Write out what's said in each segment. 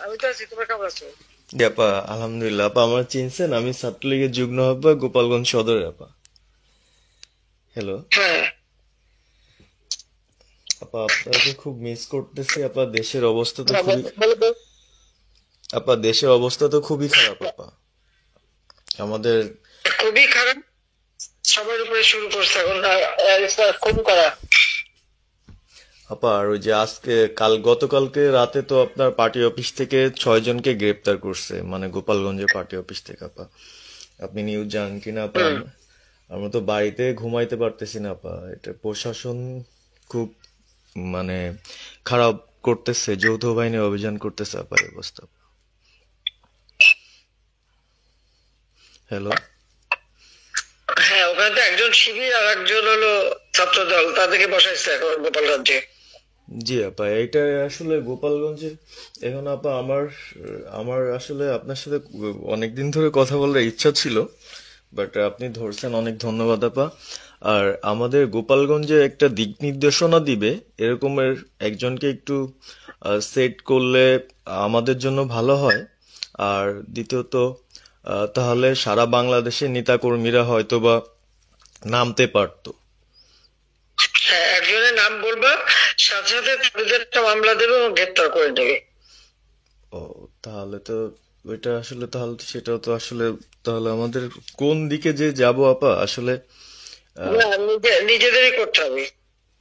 আমি তো আছি, তোমরা কেমন আছো? জি আপা, আলহামদুলিল্লাহ। আপা আমার চিনছেন? আমি ছাত্রলীগের যুগ্ম আহ্বায়ক, গোপালগঞ্জ সদরে আপা। হ্যালো হ্যাঁ, আপা, আপনাকে খুব মিস করতেছি আপা। দেশের অবস্থা তো বলো খুবই বলো বলো। আপা, দেশের অবস্থা তো খুবই খারাপ আপা। আমাদের খুবই খারাপ। সবার উপরে শুরু করছে এখন খুন করা। আপা, আর ওই যে আজকে গতকালকে রাতে তো আপনার পার্টি অফিস থেকে 6 জনকে গ্রেপ্তার করছে, মানে গোপালগঞ্জের পার্টি অফিস থেকে আপা। আপনি নিউজ জানেন কিনা আপা? হুম। আমরা তো বাড়িতে ঘুমাইতে পারতেছি না আপা। এটা প্রশাসন খুব মানে খারাপ করতেছে, যৌথ বাহিনী অভিযান করতেছে আপা, এই অবস্থা। হ্যালো। হ্যাঁ, ওখানে তো একজন শিবির আর একজন হলো ছাত্র দল, তাদেরকে বসাইছে এখন গোপালগঞ্জে। জি আপা, এইটা আসলে গোপালগঞ্জে এখন আপা আমার আমার আসলে আপনার সাথে অনেকদিন ধরে কথা বলার ইচ্ছা ছিল, বাট আপনি ধরছেন, অনেক ধন্যবাদ আপা। আর আমাদের গোপালগঞ্জে একটা দিক নির্দেশনা দিবে এরকমের একজনকে একটু সেট করলে আমাদের জন্য ভালো হয়। আর দ্বিতীয়ত তাহলে সারা বাংলাদেশের নেতাকর্মীরা হয়তোবা নামতে পারতো। হ্যাঁ, একজনের নাম বলবা, সাথে সাথে তাদের একটা মামলা দেবে এবং গ্রেপ্তার করে নেবে। ও, তাহলে তো ওইটা আসলে, তাহলে তো সেটাও তো আসলে, তাহলে আমাদের কোন দিকে যে যাব আপা আসলে। আহ, না, নিজেদেরই করতে হবে,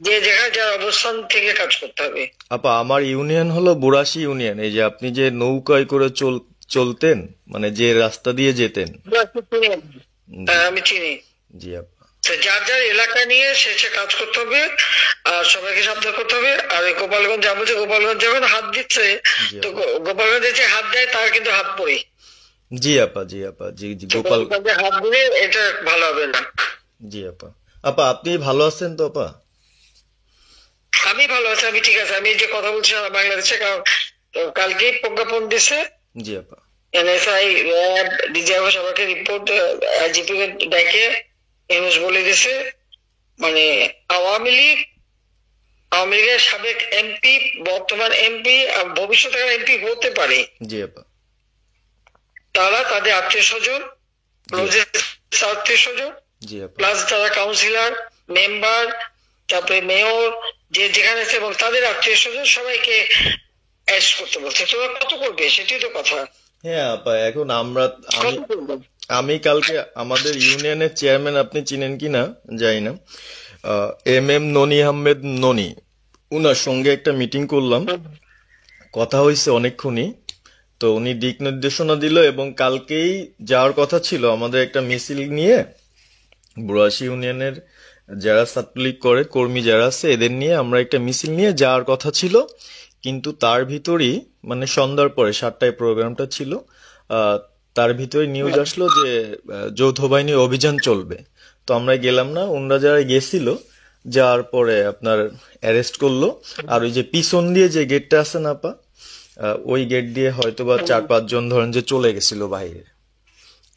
যে জায়গায় যার অবস্থান থেকে কাজ করতে হবে। আপা আমার ইউনিয়ন হলো বুড়াশি ইউনিয়ন। এই যে আপনি যে নৌকায় করে চলতেন, মানে যে রাস্তা দিয়ে যেতেন। জি, হ্যাঁ, আমি চিনি। জি আপা। তো যার যার এলাকা নিয়ে সে সে কাজ করতে হবে, আর সবাইকে সাবধান করতে হবে। আর এই গোপালগঞ্জ যা বলছে, গোপালগঞ্জ যখন হাত দিচ্ছে, জি তো আপা। গোপালগঞ্জে যে হাত দেয় তার কিন্তু হাত পড়ে। জি আপা। জি আপা। জি জি তো গোপাল। গোপালগঞ্জে হাত দিলে এটা ভালো হবে না। জি আপা। আপা আপনি ভালো আছেন তো আপা? আমি ভালো আছি, আমি ঠিক আছে। আমি এই যে কথা বলছি সারা বাংলাদেশে, কারণ কালকেই প্রজ্ঞাপন দিছে। জি আপা। এনএসআই, র্যাব, ডিজিএফ সবাইকে রিপোর্ট, আইজিপি কে ডেকে ইউনুস বলে দিছে, মানে আওয়ামী লীগ, আওয়ামী লীগের সাবেক এমপি, বর্তমান এমপি, ভবিষ্যতে এমপি হতে পারে, জি আপা। তারা তাদের আত্মীয় স্বজন, জি আপা। ক্লোজেস্ট আত্মীয় স্বজন, জি আপা। প্লাস যারা কাউন্সিলর, মেম্বার, তারপরে মেয়র, যে যেখানে আছে, এবং তাদের আত্মীয় স্বজন সবাইকে অ্যারেস্ট করতে বলছে। তোমরা কত করবে সেটাই তো কথা। হ্যাঁ আপা, এখন আমি কত করবে? আমি কালকে আমাদের ইউনিয়নের চেয়ারম্যান, আপনি চিনেন কি না জানি না, এম ননি আহমেদ ননি, উনার সঙ্গে একটা মিটিং করলাম। কথা হয়েছে অনেকক্ষণই। তো উনি দিক নির্দেশনা দিল, এবং কালকেই যাওয়ার কথা ছিল আমাদের একটা মিছিল নিয়ে। বুড়াশি ইউনিয়নের যারা ছাত্রলীগ করে কর্মী যারা আছে, এদের নিয়ে আমরা একটা মিছিল নিয়ে যাওয়ার কথা ছিল। কিন্তু তার ভিতরই, মানে সন্ধ্যার পরে 7টায় প্রোগ্রামটা ছিল, আহ, তার ভিতরে নিউজ আসলো যে যৌথ বাহিনী অভিযান চলবে। তো আমরা গেলাম না। ওনরা যারা গেছিল, যাওয়ার পরে আপনার অ্যারেস্ট করলো। আর ওই যে পিছন দিয়ে যে গেটটা আছে না আপা, ওই গেট দিয়ে হয়তোবা 4-5 জন ধরেন যে চলে গেছিল বাইরে।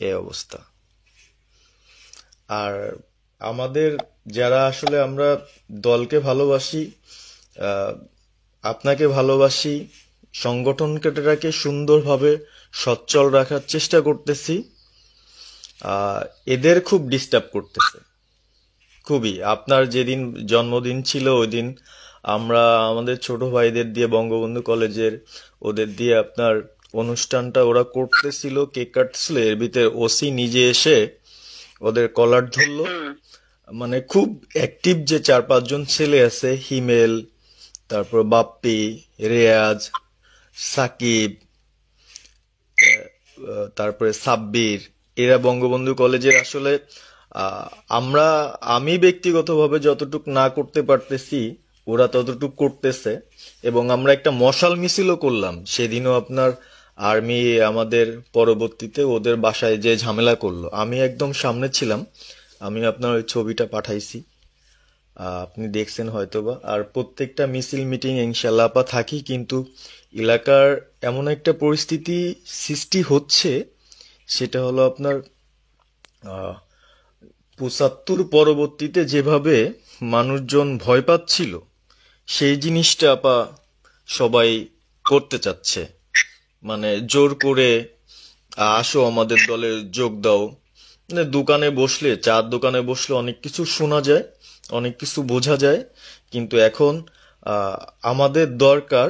এই অবস্থা। আর আমাদের যারা আসলে আমরা দলকে ভালোবাসি, আহ, আপনাকে ভালোবাসি, সংগঠনটাকে সুন্দরভাবে সচ্ছল রাখার চেষ্টা করতেছি, আহ, এদের খুব ডিস্টার্ব করতেছে খুবই। আপনার যেদিন জন্মদিন ছিল ওই দিন আমরা আমাদের ছোট ভাইদের দিয়ে, বঙ্গবন্ধু কলেজের ওদের দিয়ে আপনার অনুষ্ঠানটা ওরা করতেছিল, কেক কাটছিল, এর ভিতরে ওসি নিজে এসে ওদের কলার ধরলো। হুম। মানে খুব অ্যাক্টিভ যে 4-5 জন ছেলে আছে, হিমেল, তারপর বাপ্পি, রেয়াজ, সাকিব, তারপরে সাব্বির, এরা বঙ্গবন্ধু কলেজের আসলে, আহ, আমরা আমি ব্যক্তিগতভাবে যতটুক না করতে পারতেছি, ওরা ততটুক করতেছে। এবং আমরা একটা মশাল মিছিলও করলাম সেদিনও আপনার। আর্মি আমাদের পরবর্তীতে ওদের বাসায় যে ঝামেলা করলো, আমি একদম সামনে ছিলাম। আমি আপনার ওই ছবিটা পাঠাইছি, আপনি দেখছেন হয়তোবা। আর প্রত্যেকটা মিছিল মিটিং ইনশাল্লাহ আপা থাকি, কিন্তু এলাকার এমন একটা পরিস্থিতি সৃষ্টি হচ্ছে, সেটা হলো আপনার 75 পরবর্তীতে যেভাবে মানুষজন ভয় পাচ্ছিল, সেই জিনিসটা আপা সবাই করতে চাচ্ছে। মানে জোর করে আসো আমাদের দলে যোগ দাও, মানে দোকানে বসলে, চার দোকানে বসলে অনেক কিছু শোনা যায়, অনেক কিছু বোঝা যায়। কিন্তু এখন আহ, আমাদের দরকার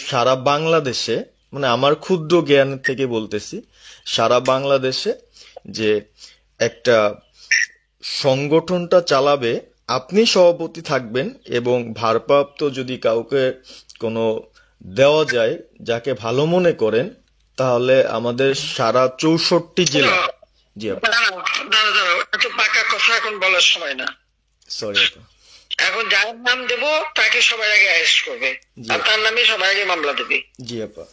সারা বাংলাদেশে, মানে আমার ক্ষুদ্র জ্ঞান থেকে বলতেছি, সারা বাংলাদেশে যে একটা সংগঠনটা চালাবে, আপনি সভাপতি থাকবেন এবং ভারপ্রাপ্ত যদি কাউকে কোনো দেওয়া যায় যাকে ভালো মনে করেন, তাহলে আমাদের সারা 64 জেলা। জি আপা। দাঁড়াও, দাঁড়াও, এত পাকা কথা এখন বলার সময় না। সরি আপা। এখন যার নাম দেব তাকে সবার আগে অ্যারেস্ট করবে, জি আর আপা। তার নামে সবার আগে মামলা দেবে। জি আপা।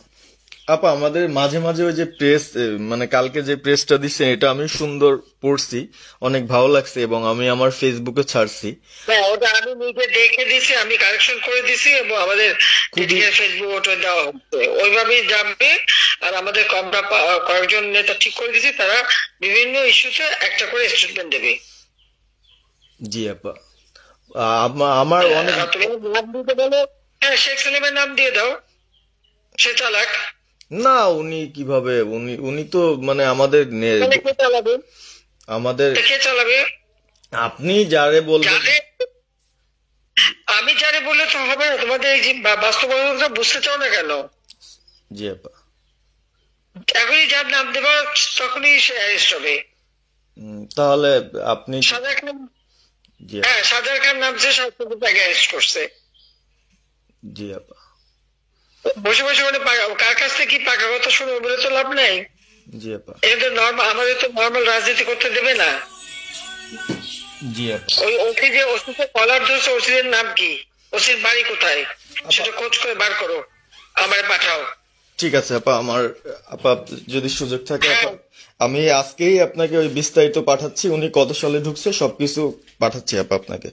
আপা আমাদের মাঝে মাঝে ওই যে প্রেস, মানে কালকে যে প্রেসটা দিচ্ছেন এটা আমি সুন্দর পড়ছি, অনেক ভালো লাগছে এবং আমি আমার ফেসবুকে ছাড়ছি। হ্যাঁ, ওটা আমি নিজে দেখে দিছি, আমি কারেকশন করে দিছি এবং আমাদের খুবই ফেসবুক ওটা দেওয়া হচ্ছে, ওইভাবেই যাবে। আর আমাদের আমরা কয়েকজন নেতা ঠিক করে দিছি, তারা বিভিন্ন ইস্যুতে একটা করে স্টেটমেন্ট দেবে। জি আপা। আমার অনেক আর তুমি নাম দিতে বলো, হ্যাঁ শেখ সেলিমের নাম দিয়ে দাও, সে চালাক। না, উনি কিভাবে, উনি উনি তো মানে আমাদের তাহলে কে চালাবে? আমাদের কে চালাবে? আপনি যারে বলবেন। যাকে আমি যারে বললে তো হবে না, তোমাদের এই যে বাস্তবতা বুঝতে চাও না কেন? জি আপা। এখনই যার নাম দেবা তখনই সে অ্যারেস্ট হবে। তাহলে আপনি। সাজার খান, জি আপা। হ্যাঁ সাজার খান নামছে, সরকার তাকে অ্যারেস্ট করছে। জি আপা। বসে বসে মানে কার কাছ থেকে কি পাকা কথা শুনে বলে তো লাভ নাই। জি আপা। এটা নর্মাল, আমাদের তো নর্মাল রাজনীতি করতে দেবে না। জি আপা। ওই ওসি যে ওসিতে কলার ধরছে, ওসিদের নাম কি, ওসির বাড়ি কোথায়, আপা সেটা খোঁজ করে বার করো, আমারে পাঠাও। ঠিক আছে আপা, আমার আপা যদি সুযোগ থাকে হ্যাঁ, আপা, আমি আজকেই আপনাকে ওই বিস্তারিত পাঠাচ্ছি, উনি কত সালে ঢুকছে সবকিছু পাঠাচ্ছি আপা আপনাকে।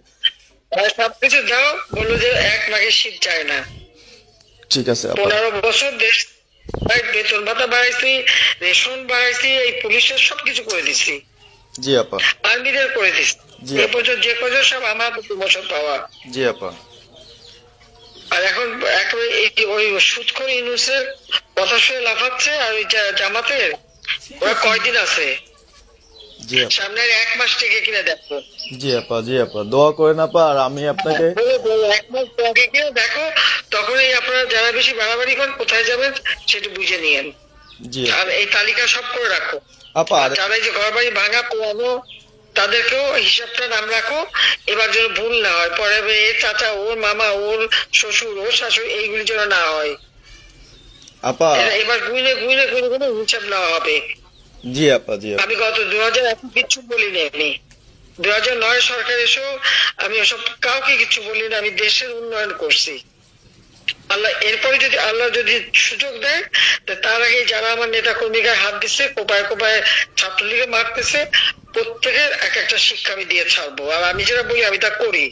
সবকিছু দাও, বললো যে এক মাঘের শীত চায় না। ঠিক আছে আপা। 15 বছর দেশ বেতন ভাতা বাড়াইছি, রেশন বাড়াইছি, এই পুলিশের সবকিছু করে দিছি, জি আপা। আর্মিদের করে দিছি। জি এ আপা। পর্যন্ত যে কজন সব আমার প্রমোশন পাওয়া। জি আপা। আর এখন একেবারে ওই সুদখোর ইউনুসের কথা শুনে লাফাচ্ছে, আর ওই জামাতের ওরা কয়দিন আছে, জি আপা। সামনে আর 1 মাস থেকে কিনা দেখো। জি আপা। জি আপা, দোয়া করেন আপা, আর আমি আপনাকে। 1 মাস আগে কিনা দেখো, তখন এই আপনারা যারা বেশি বাড়াবাড়ি করেন কোথায় যাবেন সেটা বুঝে নিয়েন। জি আর এই তালিকা সব করে রাখো। আপা। আর আর যারা এই যে ঘর বাড়ি ভাঙা পোড়ানো, তাদেরকেও হিসাবটা নাম রাখো, এবার যেন ভুল না হয়, পরে এর চাচা, ওর মামা, ওর শ্বশুর, ওর শাশুড়ি, এইগুলি যেন না হয়। আপা। এবার গুইনে গুইনে গুইনে গুইনে হিসাব নেওয়া হবে। জি আপা। জি আপা। আমি গত 2001 কিচ্ছু বলিনি, আমি 2009 সরকার এসেও আমি ওসব কাউকে কিছু বলিনি, আমি দেশের উন্নয়ন করছি। আল্লাহ এরপরে যদি আল্লাহ যদি সুযোগ দেয়, তার আগে যারা আমার নেতা কর্মীকে হাত দিচ্ছে, কোপায় কোপায় ছাত্রলীগে মারতেছে, প্রত্যেকের এক একটা শিক্ষা আমি দিয়ে ছাড়বো। আর আমি যেটা বলি আমি তা করি।